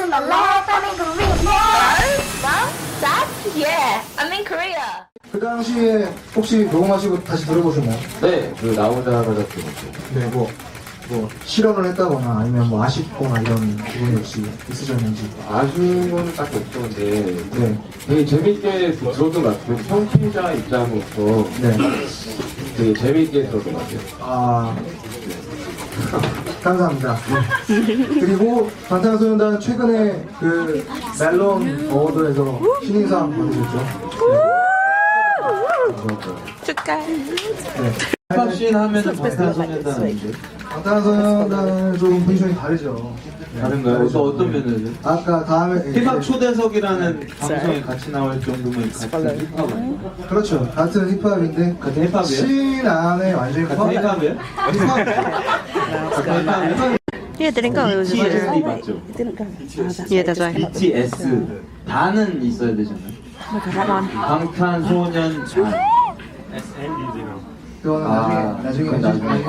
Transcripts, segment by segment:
to my left, I'm in Korea. Mom? Dad? Yeah, I'm in Korea. 그 당시에 혹시 녹음하시고 다시 들어보셨나요? 네, 그 나오자마자 들었죠. 네, 뭐 실험을 했다거나 아니면 뭐 아쉽거나 이런 부분이 혹시 있으셨는지. 아쉬운 건 딱히 없죠. 근데 네, 되게 재밌게 들었던 것 같아요. 청취자 입장으로서 네. 되게 재밌게 들었던 것 같아요. 아, 감사합니다. 그리고 방탄소년단 최근에 그 멜론 어워드에서 신인상 받으셨죠? 축하해. 네. 힙합씬 하면은 방탄소년단 아닌데? 방탄소년단은 조금 포지션이 다르죠. 다른가요? 어떤 면에서? 아까 다음에 힙합 초대석이라는 방송에 같이 나올 정도면 같은 힙합은 그렇죠. 같은 힙합인데 같은 힙합이에요? 신 안에 완전히 같은 힙합이에요? 힙합. Yeah, it didn't go. It was just BTS 맞죠? it didn't go. Oh, that's Yeah, that's right. BTS 단은 있어야 되잖아요. Look at that one. 방탄소년단 그거는 아, 나중에 그건 나중에.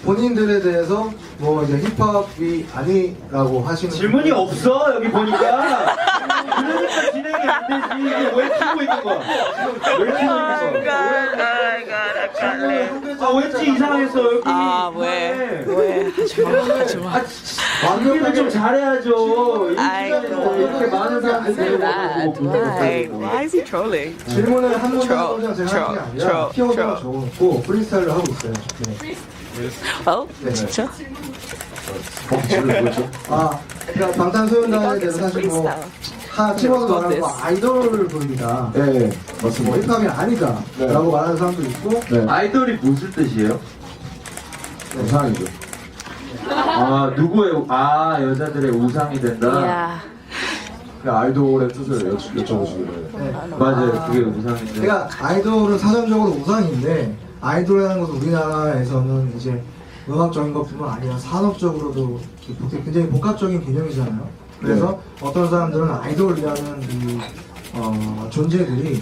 본인들에 대해서 뭐 이제 힙합이 아니라고 하시는 질문이 없어 여기 보니까. 그러니까 진행이 안 되지. 이게 왜 키고 있는 거야? 왜 키고 있는 거야? 아 왠지 이상했어 여기. 아, 왜? 하지마. 완벽하게 좀 잘해야죠. 이 아이고. 시간에 이렇게 많은 사람들이 Why is he trolling? 질문을 한 문장 Troll, 한 문장 제가 하는 게 아니라 troll, 키워드가 troll. 적어놓고 프리스타일을 하고 있어요. 네. Oh, 네. 진짜? 질문 뭐죠? 아, 그러니까 방탄소년단에 대해서 사실 뭐 찍어서 말하는 거 아이돌 부릅니다. 네, 네, 뭐 맞습니다. 힙합이 아니다 네. 라고 말하는 사람도 있고 네, 아이돌이 무슨 뜻이에요? 우상이죠. 아 누구의 여자들의 우상이 된다. Yeah. 그 아이돌의 뜻을 여쭤보시길래. 네. 맞아요. 그게 우상인데. 그러니까 아이돌은 사전적으로 우상인데 아이돌이라는 것은 우리나라에서는 이제 음악적인 것뿐만 아니라 산업적으로도 굉장히 복합적인 개념이잖아요. 그래서 어떤 사람들은 아이돌이라는 이 존재들이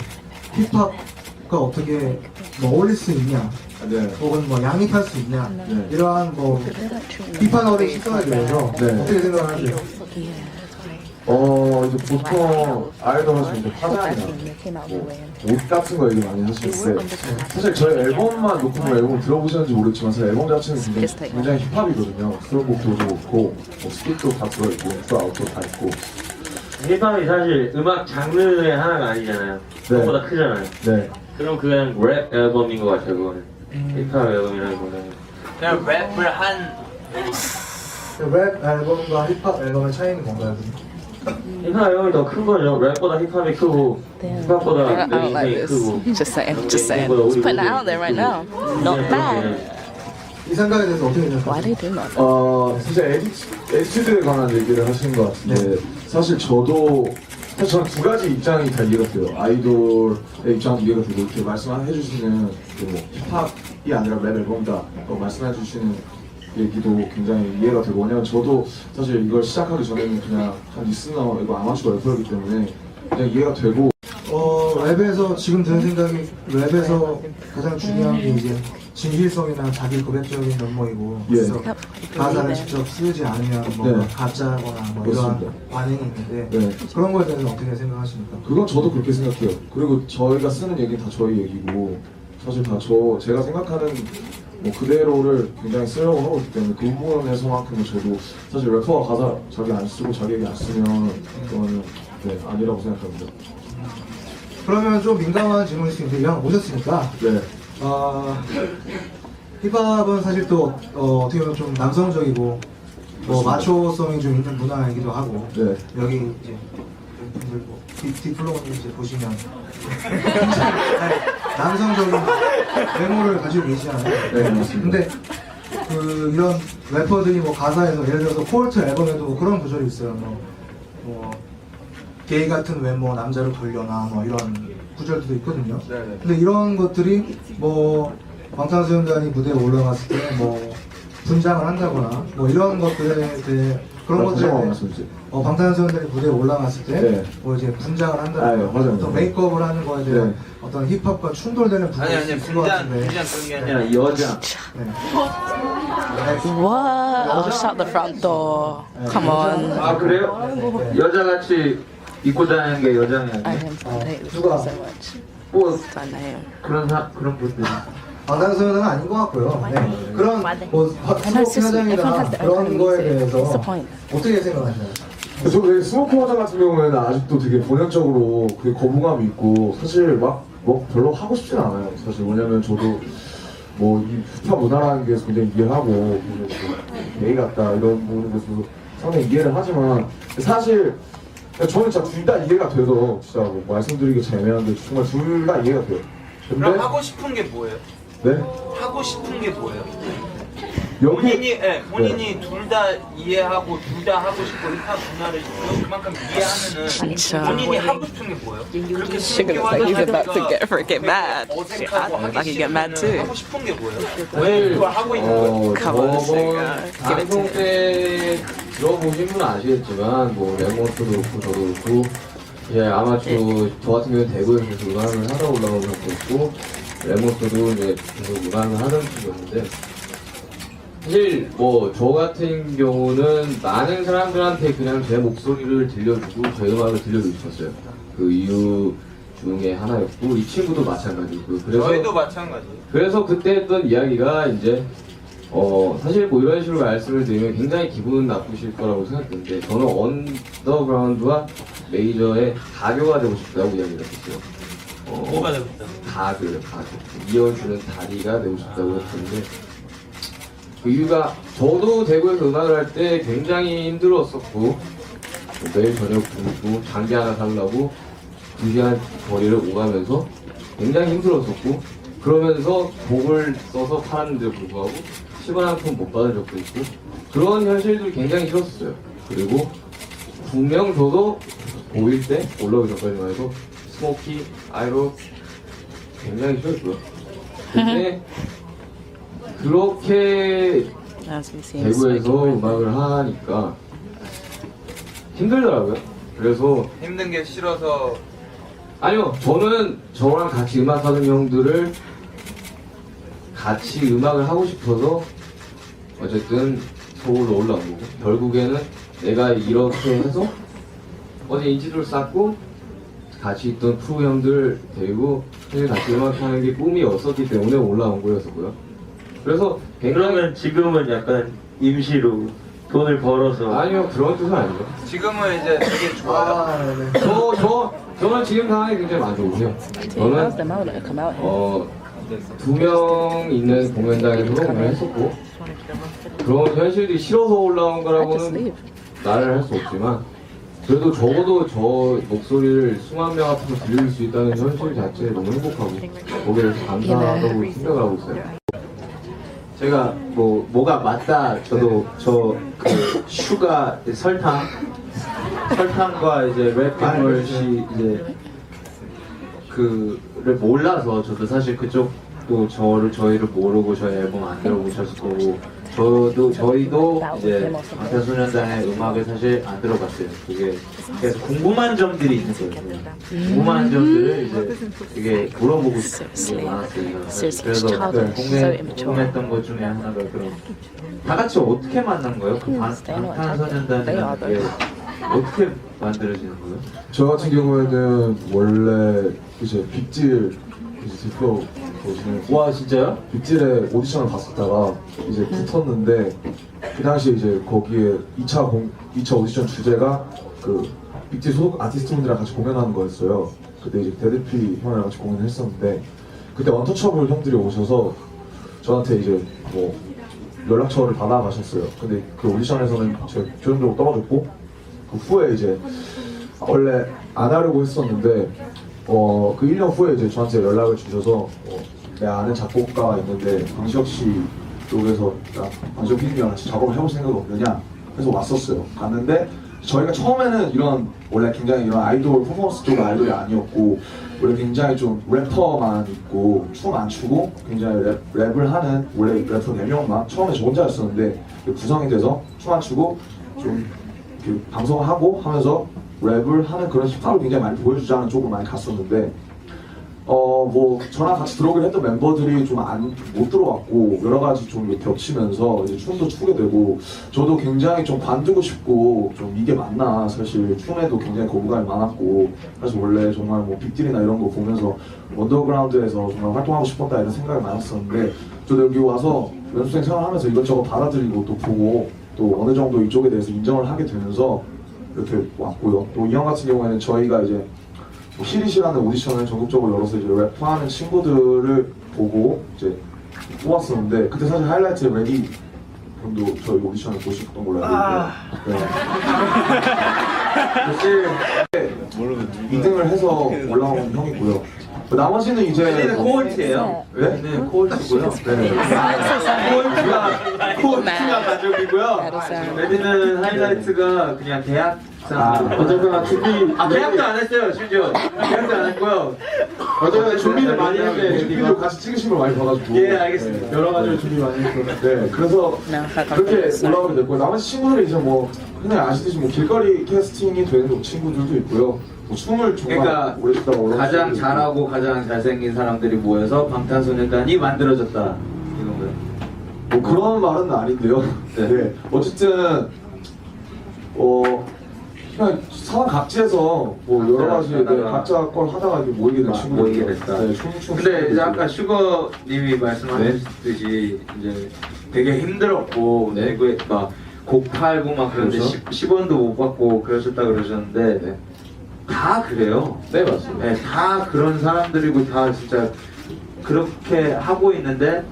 힙합과 어떻게 뭐 어울릴 수 있냐, 네. 혹은 뭐 양립할 수 있냐, 네. 이러한 뭐 비판어의 시선에 대해서 네. 어떻게 생각하세요? 이제 보통 아이돌 하시면 이제 화장이나 옷 같은 거 얘기 많이 하시는데 사실 저희 앨범만 놓고 앨범 들어보셨는지 모르겠지만 사실 앨범 자체는 굉장히 힙합이거든요. 수록곡도 그렇고 뭐 스피도 다 들어있고 인트로 아웃도 다 있고. 힙합이 사실 음악 장르의 하나가 아니잖아요. 그것보다 크잖아요. 네. 그럼 그냥 랩 앨범인 것 같아요, 그거는. 힙합 앨범이라기보다는. 그냥 랩을 한 랩 앨범과 힙합 앨범의 차이는 뭔가요? 힙합 앨범이 더 큰 거죠. 랩보다 힙합이 크고, 힙합보다 I don't like 랩이 this. 크고. Just saying. Just saying. Just putting it out there right now. Not bad. 이 생각에 대해서 어떻게 Why 생각하세요? they do that? 사실 에티튜드에 관한 얘기를 하시는 것 같은데 사실 저는 두 가지 입장이 다 이해가 돼요. 아이돌의 입장도 이해가 되고 이렇게 말씀해 주시는 그 힙합이 아니라 랩 앨범다 말씀해 주시는 얘기도 굉장히 이해가 되고 왜냐면 저도 사실 이걸 시작하기 전에는 그냥 한 리스너 이거 아마추어 래퍼였기 때문에 그냥 이해가 되고 랩에서 지금 드는 생각이 랩에서 가장 중요한 게 이제 진실성이나 자기 고백적인 면모이고 예. 그래서 가사를 직접 쓰지 않으면 뭐 네. 가짜거나 뭐 이러한 맞습니다. 반응이 있는데 네. 그런 거에 대해서 어떻게 생각하십니까? 그건 저도 그렇게 생각해요. 그리고 저희가 쓰는 얘기는 다 저희 얘기고 사실 다 제가 생각하는 뭐 그대로를 굉장히 쓰려고 하고 있기 때문에 그 부분에서만큼은 저도 사실 래퍼가 가사 자기 안 쓰고 자기 얘기 안 쓰면 그거는 아니라고 생각합니다. 그러면 좀 민감한 질문일 수 있는데 이왕 오셨으니까 네. 힙합은 사실 또 어떻게 보면 좀 남성적이고 뭐 마초성이 좀 있는 문화이기도 하고 네. 여기 이제 분들 뭐 디플로님 이제 보시면 남성적인 외모를 가지고 계시잖아요. 네, 맞습니다. 근데 그 이런 래퍼들이 뭐 가사에서 예를 들어서 폴트 앨범에도 뭐 그런 구절이 있어요. 뭐 게이 같은 외모 남자를 돌려놔 뭐 이런 구절도 있거든요. 네네. 근데 이런 것들이 뭐 방탄소년단이 무대에 올라갔을 때 뭐 분장을 한다거나 뭐 이런 것들에 대해 그런 것들에 대해 말씀이지. 방탄소년단이 무대에 올라갔을 때 네. 뭐 이제 분장을 아, 예, 한다든가 맞아요. 어떤 메이크업을 하는 거에 대한 네. 어떤 힙합과 충돌되는 부분이 아니 있을 것 같은데 그런 게 아니라 여자. 네. What? Oh, shut the front door. Come on. 아 그래요? 여자같이 입고 다니는 게 여자는 I 아니에요? am hate this 누가? so much. 뭐 I know. 그런 분들. 방탄소년단은 아닌 것 같고요. 네. 그런 뭐 스모키 화장이나 그런 거에 대해서 What's the point? 어떻게 생각하시나요? 저 되게 스모키 화장 같은 경우에는 아직도 되게 본연적으로 그 거부감이 있고 사실 막 뭐 별로 하고 싶진 않아요. 사실 왜냐면 저도 뭐 이 힙합 문화라는 게 굉장히 이해하고 게이 같다 이런 부분에 대해서 상당히 이해를 하지만 사실 저는 진짜 둘 다 이해가 돼서 진짜 뭐 말씀드리기 참 애매한데 정말 둘 다 이해가 돼요. 근데 그럼 하고 싶은 게 뭐예요? 네 하고 싶은 게 뭐예요? 여기 본인이 둘 다 이해하고 둘 다 하고 싶고 힙합 문화를 그만큼 이해하면은 진짜. 본인이 하고 싶은 게 뭐예요? 그렇게 Sugar looks like he's about to get mad. Shit, I look like he get mad too. 하고 싶은 게 뭐예요? 왜 그걸 하고 있는 거예요? Come on, 저번 singer. Give it to 방송 me. 때 들어보신 분은 아시겠지만 뭐 레몬스도 그렇고 저도 그렇고 예 아마 저 같은 경우는 대구에서 계속 음악을 하다 올라오는 것도 레몬스도 이제 계속 음악을 하던 친구였는데 사실 뭐 저 같은 경우는 많은 사람들한테 그냥 제 목소리를 들려주고 제 음악을 들려주고 싶었어요. 그 이유 중에 하나였고 이 친구도 마찬가지고 그래서 저희도 마찬가지. 그래서 그때 했던 이야기가 이제 사실 뭐 이런 식으로 말씀을 드리면 굉장히 기분 나쁘실 거라고 생각했는데 저는 언더그라운드와 메이저의 가교가 되고 싶다고 이야기를 했어요. 뭐가 되고 싶다? 가교요, 가교. 이어주는 다리가 되고 싶다고 했는데 그 이유가 저도 대구에서 음악을 할 때 굉장히 힘들었었고 뭐 매일 저녁 굶고 장기 하나 살려고 2시간 거리를 오가면서 굉장히 힘들었었고 그러면서 곡을 써서 팔았는데 불구하고 10원 한 푼 못 받은 적도 있고 그런 현실들이 굉장히 싫었어요. 그리고 분명 저도 보일 때 올라오기 전까지만 해도 스모키, 아이로 굉장히 싫었고요. 근데 그렇게 As we see him 대구에서 smoking. 음악을 하니까 힘들더라고요. 그래서 힘든 게 싫어서 아니요, 저는 저랑 같이 음악하는 형들을 같이 음악을 하고 싶어서 어쨌든 서울로 올라온 거고 결국에는 내가 이렇게 해서 어제 인지도를 쌓고 같이 있던 프로 형들 데리고 사실 같이 음악하는 게 꿈이었었기 때문에 올라온 거였었고요. 그래서 굉장히 그러면 지금은 약간 임시로 돈을 벌어서 아니요 그런 뜻은 아니죠. 지금은 이제 되게 좋아요. 네. 저는 지금 상황이 굉장히 만족해요. How's 저는 the mouth come out here? 2명 있는 공연장에서도 공연했었고 그런 현실들이 싫어서 올라온 I just 거라고는 leave. 말을 할 수 없지만 그래도 적어도 저 목소리를 수만 명 앞에서 들릴 수 있다는 현실 자체에 너무 행복하고 거기에 대해서 감사하다고 생각을 하고 있어요. 제가 뭐가 맞다 저도 저 그 슈가 설탕과 이제 랩핑걸시 이제 그를 몰라서 저도 사실 그쪽도 저희를 모르고 저희 앨범 안 들어보셨을 거고 저희도 이제 방탄소년단의 음악을 사실 안 들어봤어요. 그게 그래서 궁금한 점들이 있는 거예요. 궁금한 점들을 이제 되게 물어보고 싶은 게 많았어요. 그래서 궁금했던 것 중에 하나가 그런 다 같이 어떻게 만난 거예요? 그 방탄소년단이라는 게 어떻게 만들어지는 거예요? 저 같은 경우에는 원래 이제 빅질 이제 대표 보시는 와 진짜요? 빅질에 오디션을 봤었다가 이제 붙었는데 그 당시에 이제 거기에 2차 오디션 주제가 그 빅질 소속 아티스트분들이랑 같이 공연하는 거였어요. 그때 이제 데드피 형이랑 같이 공연을 했었는데 그때 언터처블 형들이 오셔서 저한테 이제 뭐 연락처를 받아가셨어요. 근데 그 오디션에서는 제가 교정적으로 떨어졌고 그 후에 이제 원래 안 하려고 했었는데 그 1년 후에 이제 저한테 연락을 주셔서 내 아는 작곡가가 있는데 방시혁 씨 쪽에서 방시혁 PD랑 같이 작업을 해볼 생각이 없느냐 해서 왔었어요. 갔는데 저희가 처음에는 이런 원래 굉장히 이런 아이돌 퍼포먼스 쪽 아이돌이 아니었고 원래 굉장히 좀 래퍼만 있고 춤 안 추고 굉장히 랩을 하는 원래 래퍼 4명만 처음에 저 혼자였었는데 구성이 돼서 춤 안 추고 좀 이렇게 방송하고 하면서 랩을 하는 그런 힙합을 굉장히 많이 보여주자는 쪽으로 많이 갔었는데 뭐 저랑 같이 들어오긴 했던 멤버들이 좀 못 들어왔고 여러 가지 좀 겹치면서 이제 춤도 추게 되고 저도 굉장히 좀 관두고 싶고 좀 이게 맞나 사실 춤에도 굉장히 거부감이 많았고 사실 원래 정말 뭐 빅딜이나 이런 거 보면서 언더그라운드에서 정말 활동하고 싶었다 이런 생각이 많았었는데 저도 여기 와서 연습생 생활하면서 이것저것 받아들이고 또 보고 또 어느 정도 이쪽에 대해서 인정을 하게 되면서 이렇게 왔고요. 또 이 형 같은 경우에는 저희가 이제 히릿이라는 오디션을 전국적으로 열어서 이제 래퍼하는 친구들을 보고 이제 뽑았었는데 그때 사실 하이라이트 레디 분도 저희 오디션을 보셨던 걸로 알고 있는데 사실 2등을 해서 올라온 형이고요. 나머지는 이제 레디는 코홀트예요. 네? 레디는 코홀트고요. 코홀트가 가족이고요. 레디는 하이라이트가 그냥 대학 어쨌거나 준비 계약도 안 했어요, 심지어. 계약도 안 했고요. 어쨌거나 준비를 많이 했는데 뮤직비디오 같이 찍으신 걸 많이 봐가지고 예, 알겠습니다. 네, 여러 가지로 준비 많이 했거든요. 네, 그래서 그렇게 올라오게 됐고 나머지 친구들이 이제 뭐 그냥 아시듯이 뭐 길거리 캐스팅이 되는 친구들도 있고요. 뭐 춤을 정말 그러니까 오래 추다가 올라온 가장 친구들도 잘하고 가장 잘생긴 사람들이 모여서 방탄소년단이 만들어졌다 이런 거요. 뭐 그런 말은 아닌데요. 네. 네. 어쨌든 그냥 상황 각지에서 뭐 여러 가지 네, 각자 걸 하다가 이렇게 모이게 된 친구들 모이게 됐다. 네, 근데 이제 아까 슈거님이 말씀하셨듯이 이제 되게 힘들었고 네. 그리고 막 곡 팔고 막 그런데 그렇죠. 10원도 못 받고 그러셨다 그러셨는데 네. 다 그래요. 네, 맞습니다. 네, 다 그런 사람들이고 다 진짜 그렇게 하고 있는데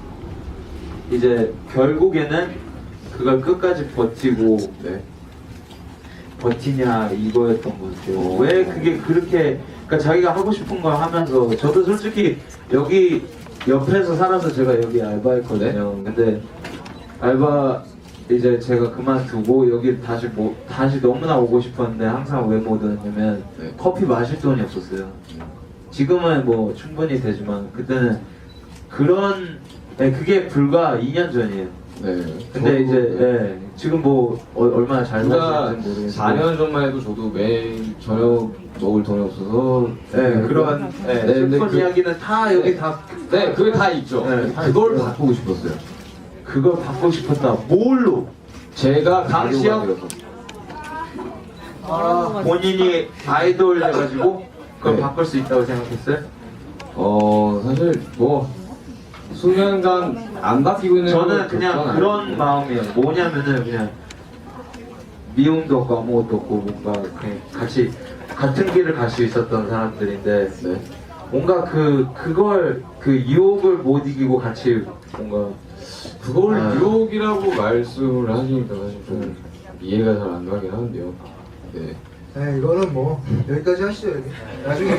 이제 결국에는 그걸 끝까지 버티고 네. 버티냐 이거였던 것 같아요. 왜 그게 그렇게 그러니까 자기가 하고 싶은 걸 하면서 저도 솔직히 여기 옆에서 살아서 제가 여기 알바했거든요. 근데 알바 이제 제가 그만두고 여기 다시 너무나 오고 싶었는데 항상 왜 못 왔냐면 네. 커피 마실 돈이 없었어요. 지금은 뭐 충분히 되지만 그때는 그런 그게 불과 2년 전이에요. 네. 근데 이제 예, 지금 뭐 얼마나 잘 제가 사시는지 모르겠는데 4년 전만 해도 저도 매일 저녁 먹을 돈이 없어서 그런 네, 근데 슬픈 그- 이야기는 다 여기 다 네, 그게 다 있죠. 네, 그걸 바꾸고 싶었어요. 그걸 받고 싶었다. 뭘로? 제가 강시혁 본인이 아이돌 돼가지고 그걸 네. 바꿀 수 있다고 생각했어요? 사실 뭐 수년간 안 바뀌고 있는 저는 건 그냥 그런 마음이에요. 뭐냐면은 그냥 미움도 없고 아무것도 없고 뭔가 그냥 같이 같은 길을 갈 수 있었던 사람들인데 네. 뭔가 그걸 그 유혹을 못 이기고 같이 뭔가 그걸 아. 유혹이라고 말씀을 하시니까 사실 좀 이해가 잘 안 가긴 하는데요. 네. 네, 이거는 뭐 여기까지 하시죠. 여기. 나중에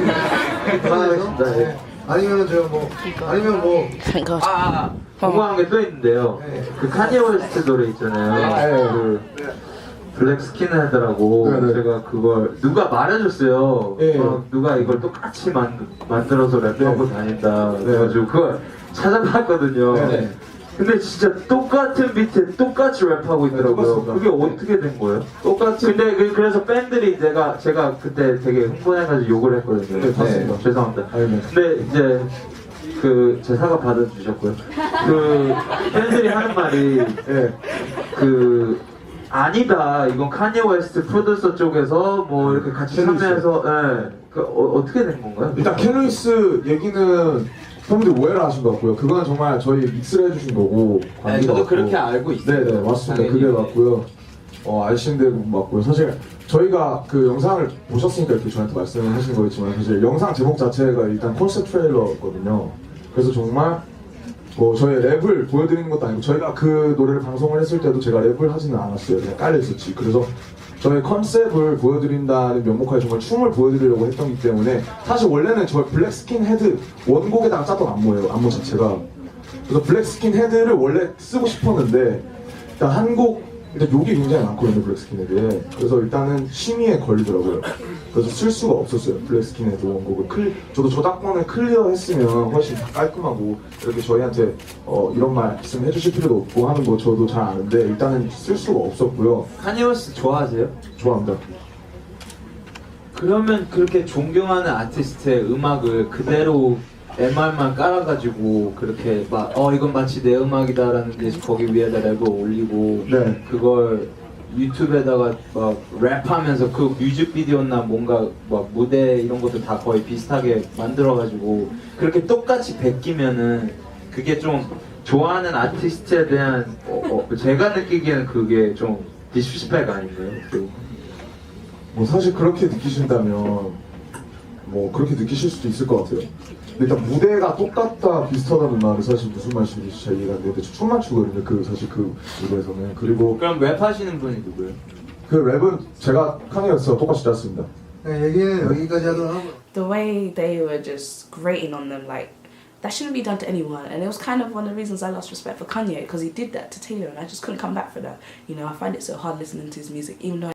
그만해서. 네. 아니면 제가 뭐 아니면 뭐 Thank God. 궁금한 게 또 있는데요. 네. 그 카니에 웨스트 노래 있잖아요. 네. 그 블랙 스킨헤드라고 네, 네. 제가 그걸 누가 말해줬어요. 네. 누가 이걸 똑같이 만들어서 랩하고 다닌다. 그래가지고 그걸 찾아봤거든요. 네. 근데 진짜 똑같은 비트에 똑같이 랩하고 있더라고요. 똑같습니다. 그게 어떻게 된 거예요? 똑같이 근데 그래서 팬들이 제가 그때 되게 흥분해가지고 욕을 했거든요. 네, 맞습니다. 죄송합니다. 네. 근데 이제 제 사과 받아주셨고요. 그 팬들이 하는 말이 네. 아니다. 이건 카니에 웨스트 프로듀서 쪽에서 뭐 이렇게 같이 켈리스. 참여해서 어떻게 된 건가요? 일단 켈루이스 얘기는 팬분들이 오해를 하신 것 같고요. 그거는 정말 저희 믹스를 해주신 거고 관계가 저도 맞고. 그렇게 알고 있어요. 네네 맞습니다. 당연히. 그게 맞고요. 아시는 대로 맞고요. 사실 저희가 그 영상을 보셨으니까 이렇게 저한테 말씀을 하신 거겠지만 사실 영상 제목 자체가 일단 콘셉트 트레일러거든요. 그래서 정말 뭐 저희 랩을 보여드리는 것도 아니고 저희가 그 노래를 방송을 했을 때도 제가 랩을 하지는 않았어요. 그냥 깔려있었지. 그래서 저희 컨셉을 보여드린다는 명목하에 정말 춤을 보여드리려고 했던 기 때문에 사실 원래는 저희 블랙 스킨 헤드 원곡에다가 짰던 안무예요. 안무 자체가. 그래서 블랙 스킨 헤드를 원래 쓰고 싶었는데 일단 한 곡 일단 욕이 굉장히 많거든요, 블랙스킨헤드에. 그래서 일단은 심의에 걸리더라고요. 그래서 쓸 수가 없었어요, 블랙스킨헤드 원곡을. 저도 저작권을 클리어했으면 훨씬 더 깔끔하고 이렇게 저희한테 이런 말씀 해주실 필요도 없고 하는 거 저도 잘 아는데 일단은 쓸 수가 없었고요. 카니 웨스트 좋아하세요? 좋아합니다. 그러면 그렇게 존경하는 아티스트의 음악을 그대로 MR만 깔아가지고 그렇게 막 이건 마치 내 음악이다라는 게 거기 위에다 랩을 올리고 네. 그걸 유튜브에다가 막 랩하면서 그 뮤직비디오나 뭔가 막 무대 이런 것도 다 거의 비슷하게 만들어가지고 그렇게 똑같이 베끼면은 그게 좀 좋아하는 아티스트에 대한 제가 느끼기에는 그게 좀 디스리스펙 아닌가요? 뭐 사실 그렇게 느끼신다면 뭐 그렇게 느끼실 수도 있을 것 같아요. 근데 일단 무대가 똑같다 비슷하다는 말은 사실 무슨 말씀인지 잘 이해가 안 되는데 저 춤만 추거든요. 그 사실 그 무대에서는. 그리고 그럼 랩하시는 분이 누구예요? 그 랩은 제가 카니였어 똑같이 짰습니다. 네, 얘기는 여기까지 하도록 하고. The way they were just grating on them, like, that shouldn't be done to anyone. And it was kind of one of the reasons I lost respect for Kanye, because he did that to Taylor, and I just couldn't come back for that. You know, I find it so hard listening to his music, even though